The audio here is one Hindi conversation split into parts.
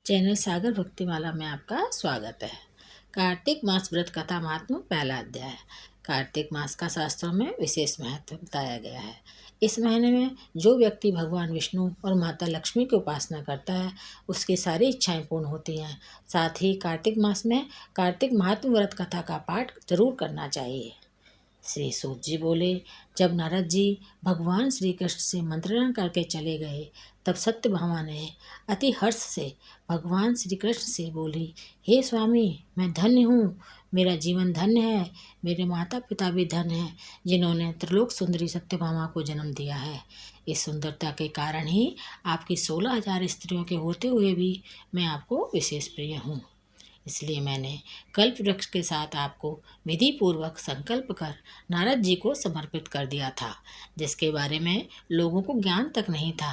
चैनल सागर भक्तिमाला में आपका स्वागत है। कार्तिक मास व्रत कथा महात्म्य पहला अध्याय। कार्तिक मास का शास्त्रों में विशेष महत्व बताया गया है। इस महीने में जो व्यक्ति भगवान विष्णु और माता लक्ष्मी की उपासना करता है उसकी सारी इच्छाएं पूर्ण होती हैं। साथ ही कार्तिक मास में कार्तिक महात्म्य व्रत कथा का पाठ जरूर करना चाहिए। श्री सूत जी बोले, जब नारद जी भगवान श्री कृष्ण से मंत्रणा करके चले गए तब सत्यभामा ने अति हर्ष से भगवान श्री कृष्ण से बोली, हे स्वामी, मैं धन्य हूँ, मेरा जीवन धन्य है, मेरे माता पिता भी धन्य हैं जिन्होंने त्रिलोक सुंदरी सत्यभामा को जन्म दिया है। इस सुंदरता के कारण ही आपकी 16,000 स्त्रियों के होते हुए भी मैं आपको विशेष प्रिय हूँ। इसलिए मैंने कल्प वृक्ष के साथ आपको विधि पूर्वक संकल्प कर नारद जी को समर्पित कर दिया था, जिसके बारे में लोगों को ज्ञान तक नहीं था।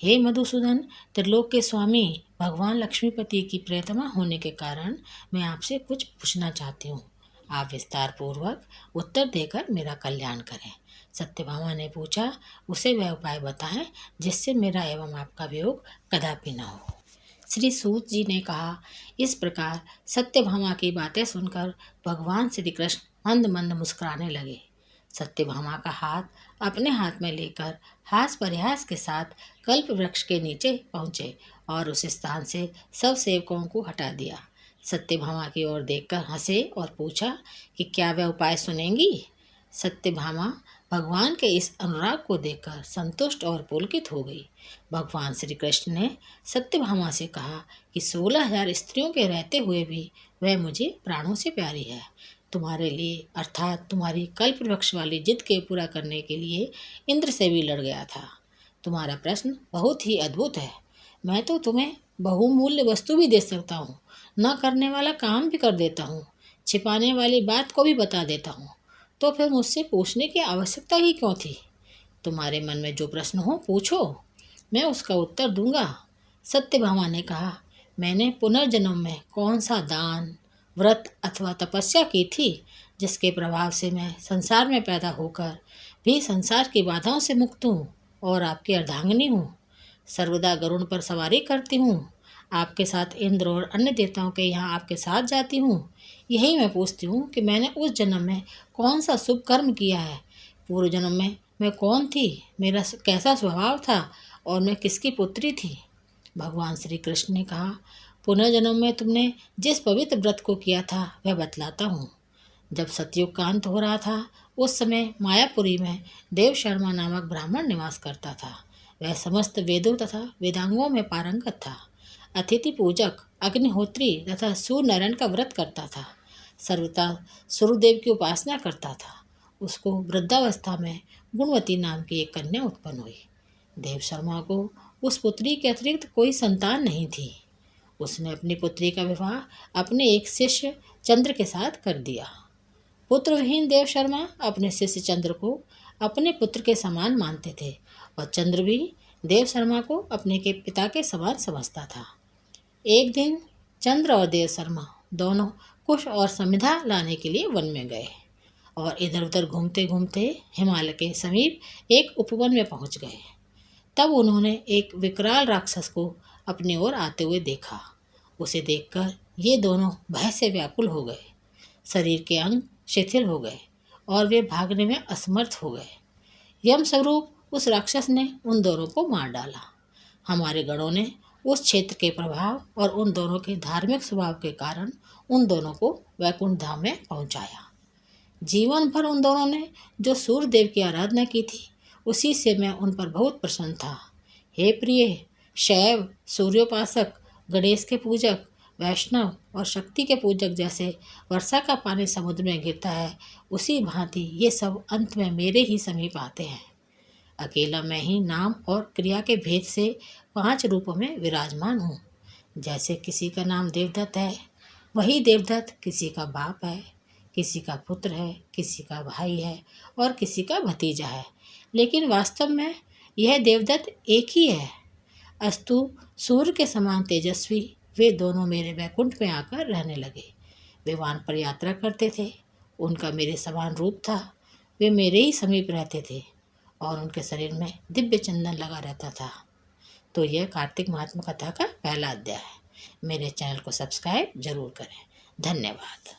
हे मधुसूदन, त्रिलोक के स्वामी भगवान लक्ष्मीपति की प्रियतमा होने के कारण मैं आपसे कुछ पूछना चाहती हूँ। आप विस्तार पूर्वक उत्तर देकर मेरा कल्याण करें। सत्यभामा ने पूछा, उसे वह उपाय बताएं जिससे मेरा एवं आपका वियोग कदापि न हो। श्री सूत जी ने कहा, इस प्रकार सत्यभामा की बातें सुनकर भगवान श्री कृष्ण मंद मंद मुस्कुराने लगे। सत्यभामा का हाथ अपने हाथ में लेकर हास परिहास के साथ कल्प वृक्ष के नीचे पहुँचे और उस स्थान से सब सेवकों को हटा दिया। सत्यभामा की ओर देखकर हंसे और पूछा कि क्या वह उपाय सुनेंगी। सत्यभामा भगवान के इस अनुराग को देखकर संतुष्ट और पुलकित हो गई। भगवान श्री कृष्ण ने सत्यभामा से कहा कि 16,000 स्त्रियों के रहते हुए भी वह मुझे प्राणों से प्यारी है। तुम्हारे लिए अर्थात तुम्हारी कल्प वृक्ष वाली जिद के पूरा करने के लिए इंद्र से भी लड़ गया था। तुम्हारा प्रश्न बहुत ही अद्भुत है। मैं तो तुम्हें बहुमूल्य वस्तु भी दे सकता हूँ, न करने वाला काम भी कर देता हूँ, छिपाने वाली बात को भी बता देता हूँ। तो फिर मुझसे पूछने की आवश्यकता ही क्यों थी। तुम्हारे मन में जो प्रश्न हो पूछो, मैं उसका उत्तर दूंगा। सत्यभामा ने कहा, मैंने पुनर्जन्म में कौन सा दान, व्रत अथवा तपस्या की थी जिसके प्रभाव से मैं संसार में पैदा होकर भी संसार की बाधाओं से मुक्त हूँ और आपकी अर्धांगिनी हूँ। सर्वदा गरुड़ पर सवारी करती हूँ, आपके साथ इंद्र और अन्य देवताओं के यहाँ आपके साथ जाती हूँ। यही मैं पूछती हूँ कि मैंने उस जन्म में कौन सा शुभ कर्म किया है। पूर्व जन्म में मैं कौन थी, मेरा कैसा स्वभाव था और मैं किसकी पुत्री थी। भगवान श्री कृष्ण ने कहा, पुनर्जन्म में तुमने जिस पवित्र व्रत को किया था वह बतलाता हूँ। जब सतयुग का अंत हो रहा था उस समय मायापुरी में देव शर्मा नामक ब्राह्मण निवास करता था। वह समस्त वेदों तथा वेदांगों में पारंगत था। अतिथि पूजक, अग्निहोत्री तथा सूर्य नारायण का व्रत करता था। सर्वथा सूर्यदेव की उपासना करता था। उसको वृद्धावस्था में गुणवती नाम की एक कन्या उत्पन्न हुई। देव शर्मा को उस पुत्री के अतिरिक्त कोई संतान नहीं थी। उसने अपनी पुत्री का विवाह अपने एक शिष्य चंद्र के साथ कर दिया। पुत्रविहीन देव शर्मा अपने शिष्य चंद्र को अपने पुत्र के समान मानते थे और चंद्र भी देव शर्मा को अपने के पिता के समान समझता था। एक दिन चंद्र और देव शर्मा दोनों कुश और समिधा लाने के लिए वन में गए और इधर उधर घूमते घूमते हिमालय के समीप एक उपवन में पहुंच गए। तब उन्होंने एक विकराल राक्षस को अपनी ओर आते हुए देखा। उसे देखकर ये दोनों भय से व्याकुल हो गए। शरीर के अंग शिथिल हो गए और वे भागने में असमर्थ हो गए। यम स्वरूप उस राक्षस ने उन दोनों को मार डाला। हमारे गणों ने उस क्षेत्र के प्रभाव और उन दोनों के धार्मिक स्वभाव के कारण उन दोनों को वैकुंठ धाम में पहुंचाया। जीवन भर उन दोनों ने जो सूर्य देव की आराधना की थी उसी से मैं उन पर बहुत प्रसन्न था। हे प्रिय, शैव, सूर्योपासक, गणेश के पूजक, वैष्णव और शक्ति के पूजक जैसे वर्षा का पानी समुद्र में गिरता है उसी भांति ये सब अंत में मेरे ही समीप आते हैं। अकेला मैं ही नाम और क्रिया के भेद से 5 रूपों में विराजमान हूँ। जैसे किसी का नाम देवदत्त है, वही देवदत्त किसी का बाप है, किसी का पुत्र है, किसी का भाई है और किसी का भतीजा है, लेकिन वास्तव में यह देवदत्त एक ही है। अस्तु सूर्य के समान तेजस्वी वे दोनों मेरे वैकुंठ में आकर रहने लगे। वे वान पर यात्रा करते थे, उनका मेरे समान रूप था। वे मेरे ही समीप रहते थे और उनके शरीर में दिव्य चंदन लगा रहता था। तो यह कार्तिक महात्म्य कथा का पहला अध्याय है। मेरे चैनल को सब्सक्राइब ज़रूर करें। धन्यवाद।